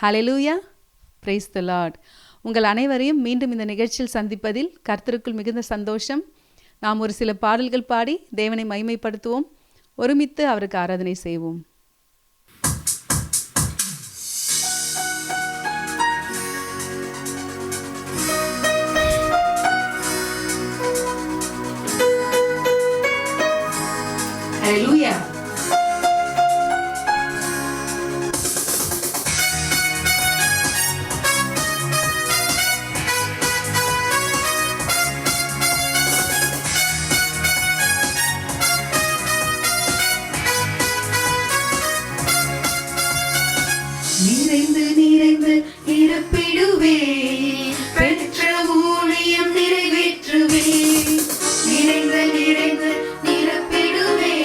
Hallelujah, praise the Lord. உங்கள் அனைவரையும் மீண்டும் இந்த நிகழ்ச்சியில் சந்திப்பதில் கர்த்தருக்குள் மிகுந்த சந்தோஷம். நாம் ஒரு சில பாடல்கள் பாடி தேவனை மகிமைப்படுத்துவோம். ஒருமித்து அவருக்கு ஆராதனை செய்வோம். ஹல்லேலூயா. நிறைந்து நிறைந்து நிரப்பிடுவே, பெற்ற ஊழியம் நிறைவேற்றுவே. நிறைந்து நிறைந்து நிரப்பிடுவே,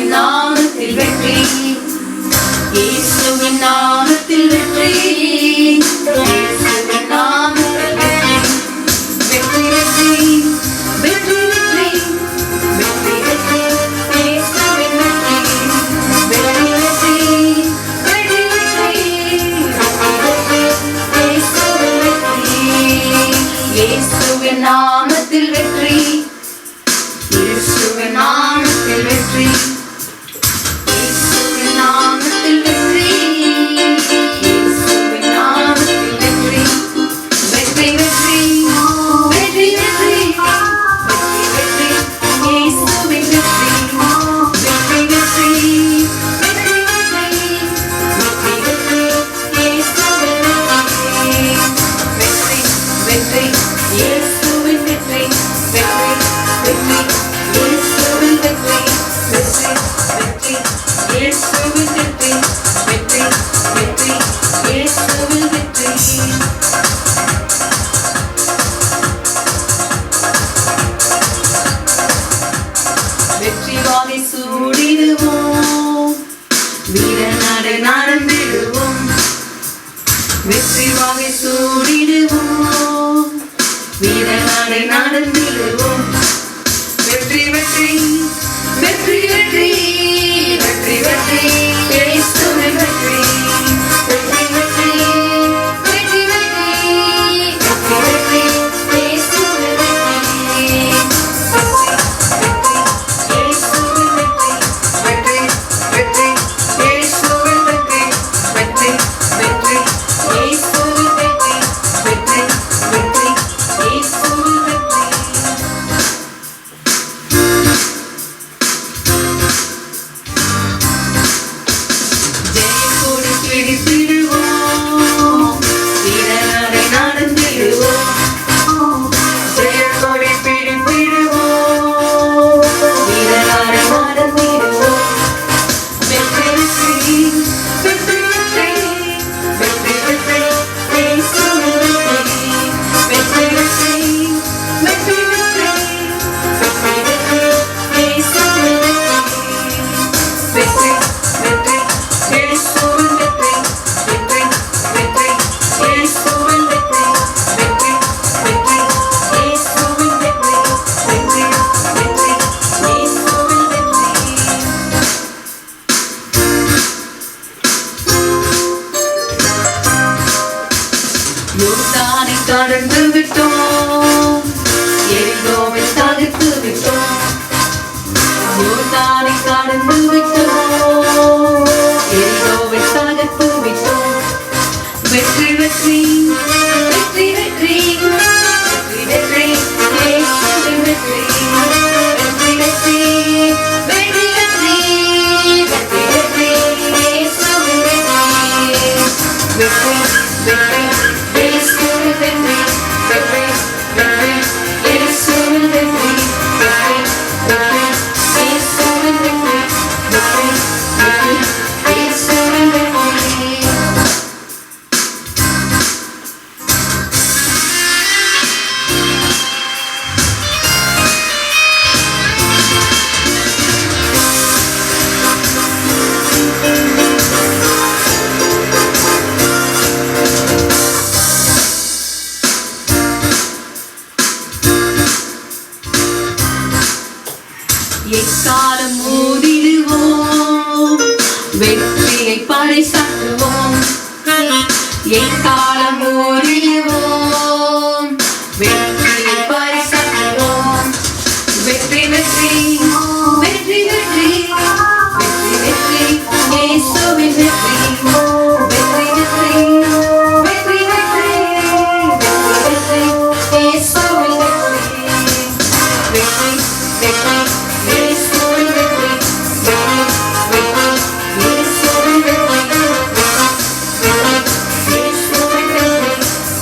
இயேசுவின் நாமத்தில் வெற்றி, இயேசுவின் நாமத்தில் வெற்றி, இயேசுவின் நாமத்தில் வெற்றி, வெற்றி வெற்றி வெற்றி வெற்றி வெற்றி வெற்றி இயேசுவின் வெற்றி, வெற்றி வெற்றி வெற்றி வெற்றி இயேசுவின் வெற்றி, இயேசுவின் நாமத்தில் வெற்றி, இயேசுவின் நாமத்தில் வெற்றி, இயேசுவின் நாமத்தில் வெற்றி, இயேசுவின் நாமத்தில் வெற்றி, வெற்றி வெற்றி வெற்றி வெற்றி வெற்றி வெற்றி இயேசுவின் வெற்றி, வெற்றி வெற்றி வெற்றி வெற்றி வெற்றி வெற்றி இயேசுவின் வெற்றி, வெற்றி வெற்றி வெற்றி இயேசுவின் வெற்றி, வெற்றி வெற்றி இயேசுவின் வெற்றி, வெற்றி வெற்றி இயேசுவின் வெற்றி. வெற்றி வாகை சூடிடுவோம், வீரநடை நடந்திடுவோம், வெற்றி வாகை சூடிடுவோம், வீரநடை நடந்திடுவோம், வெற்றி வெற்றி வெற்றி வெற்றி வெற்றி வெற்றி இயேசுவின் வெற்றி, வெற்றி வெற்றி வெற்றி வெற்றி வெற்றி வெற்றி இயேசுவின் வெற்றி, வெற்றி வெற்றி இயேசுவின் வெற்றி, வெற்றி வெற்றி இயேசுவின் வெற்றி, வெற்றி வெற்றி இயேசுவின் வெற்றி, ஜெயக்கொடி பிடித்திடுவோம், வீரநடை நடந்திடுவோம், ஜெயக்கொடி பிடித்திடுவோம், வீரநடை நடந்திடுவோம், வெற்றி வெற்றி வெற்றி வெற்றி வெற்றி வெற்றி இயேசுவின் வெற்றி, வெற்றி வெற்றி வெற்றி வெற்றி வெற்றி வெற்றி இயேசுவின் வெற்றி, வெற்றி வெற்றி இயேசுவின் வெற்றி, வெற்றி வெற்றி இயேசுவின் வெற்றி, வெற்றி வெற்றி இயேசுவின் வெற்றி, வெற்றி வெற்றி இயேசுவின் வெற்றி. யோர்தானை கடந்து விட்டோம், எரிகோவை தகர்த்து விட்டோம், யோர்தானை கடந்து விட்டோம், எரிகோவை தகர்த்து விட்டோம், வெற்றி வெற்றி வெற்றி வெற்றி வெற்றி வெற்றி இயேசுவின் வெற்றி, வெற்றி வெற்றி வெற்றி வெற்றி வெற்றி வெற்றி இயேசுவின் வெற்றி, வெற்றி வெற்றி இயேசுவின் வெற்றி, வெற்றி வெற்றி இயேசுவின் வெற்றி, வெற்றி வெற்றி இயேசுவின் வெற்றி, வெற்றி வெற்றி இயேசுவின் வெற்றி. எக்காலம் ஊதிடுவோம், வெற்றியை பறைசாற்றுவோம், எக்காலம் ஊதிடுவோம், வெற்றியை பறைசாற்றுவோம், வெற்றி வெற்றி வெற்றி வெற்றி வெற்றி வெற்றி இயேசுவின் வெற்றி, வெற்றி வெற்றி வெற்றி வெற்றி வெற்றி வெற்றி இயேசுவின் வெற்றி, வெற்றி வெற்றி இயேசுவின் வெற்றி, வெற்றி வெற்றி இயேசுவின் வெற்றி, வெற்றி வெற்றி இயேசுவின் வெற்றி,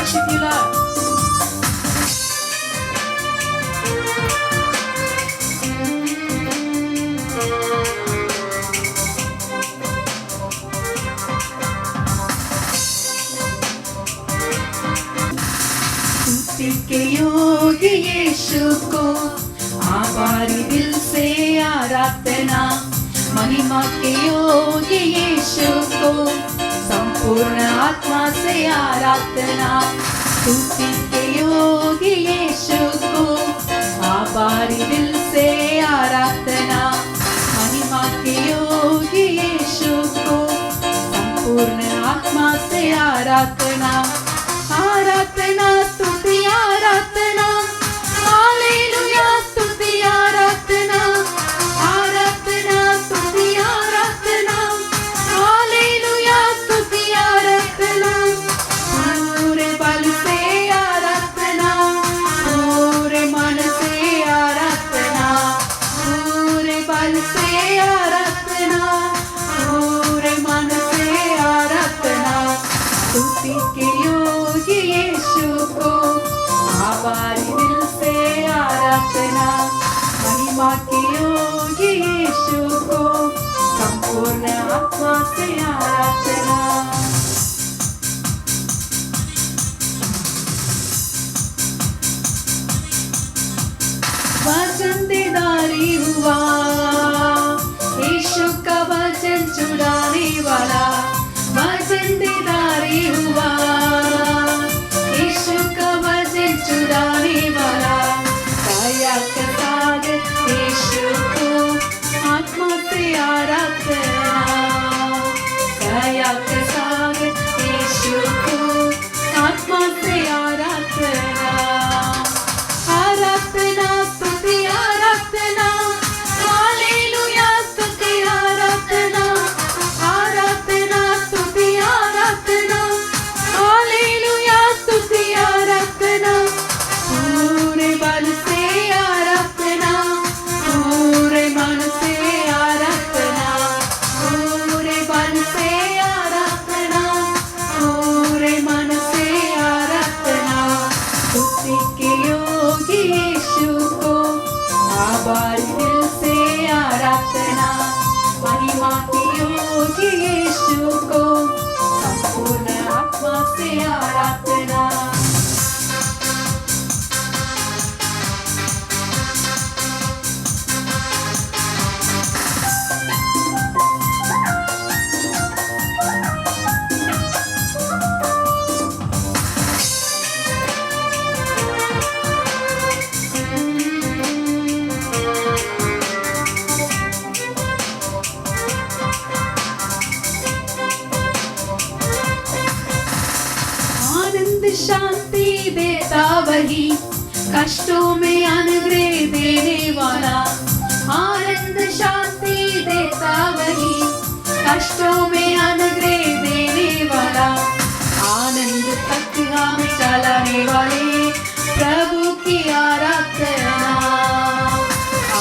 worship you, Lord. स्तुति के योग्य यीशु को आभारी दिल से आराधना, महिमा के योग्य यीशु को संपूर्ण आत्मा से आराधना। स्तुति के योग्य यीशु को आभारी दिल से आराधना, महिमा के योग्य यीशु को संपूर्ण आत्मा से आराधना। आराधना स्तुति आराधना, हालेलुया स्तुति आराधना, आराधना स्तुति आराधना, हालेलुया स्तुति आराधना। पूरे बल से आराधना, पूरे मन से आराधना, पूरे बल से आराधना, पूरे मन से आराधना। स्तुति के योग्य यीशु को आभारी दिल से आराधना, महिमा के योग्य यीशु को संपूर्ण आत्मा से आराधना। वचन दीदारी हुआ, यीशु का वचन छुड़ाने वाला, वचन दीदारी हुआ, यीशु का वचन छुड़ाने वाला। दया का सागर यीशु को आत्मा से आराधना, दया का सागर यीशु को आत्मा से आराधना। आराधना स्तुति आराधना, हालेलुया स्तुति आराधना, आराधना स्तुति आराधना, हालेलुया स्तुति आराधना। पूरे बल से आराधना, पूरे मन से आराधना, पूरे बल से आराधना, पूरे मन से आराधना। स्तुति के योग्य यीशु को आभारी दिल से आराधना, महिमा के योग्य यीशु को संपूर्ण आत्मा से आराधना। आनंद शांति देता वही, कष्टों में अनुग्रह देने वाला। आनंद शांति देता वही, कष्टों में अनुग्रह देने वाला। आनंद तक हम चलाने वाले प्रभु की आराधना,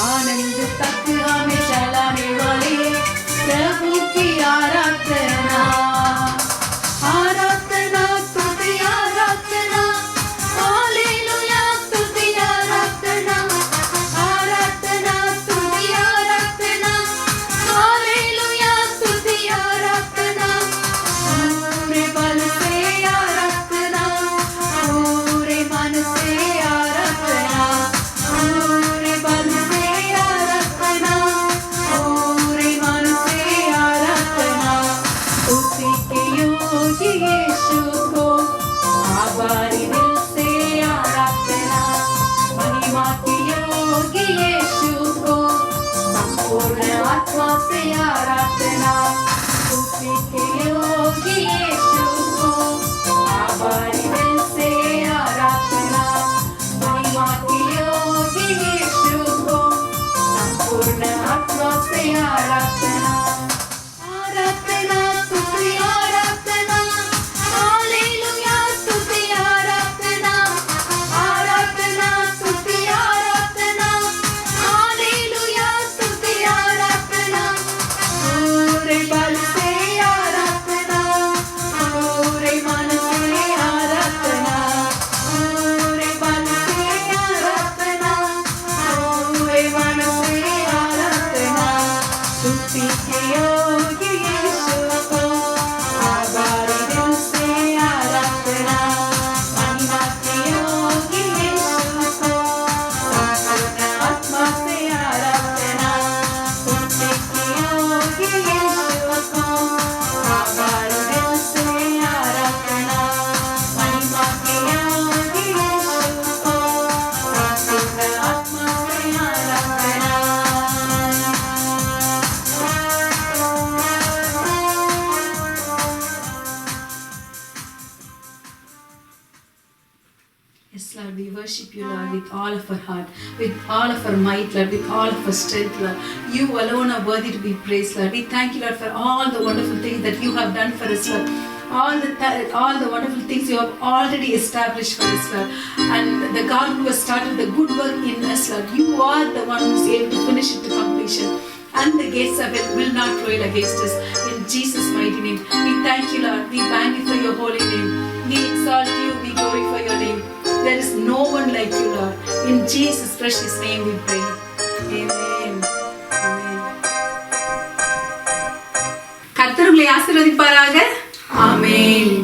आनंद तक हमें चलाने वाले प्रभु की आराधना। आराधना स्तुति आराधना, हालेलुया स्तुति आराधना, आराधना स्तुति आराधना, हालेलुया स्तुति आराधना। worship you, Lord, with all of our heart, with all of our might, Lord, with all of our strength, Lord. You alone are worthy to be praised, Lord. We thank you, Lord, for all the wonderful things that you have done for us, Lord. All the wonderful things you have already established for us, Lord. And the God who has started the good work in us, Lord, you are the one who is able to finish it to completion. And the gates of it will not prevail against us. In Jesus' mighty name, we thank you, Lord. We magnify your holy name. We exalt you. We glorify your name. There is no one like you, Lord. In Jesus' precious name we pray. Amen. Amen. கர்த்தர் உங்களை ஆசீர்வதிப்பாராக. ஆமென்.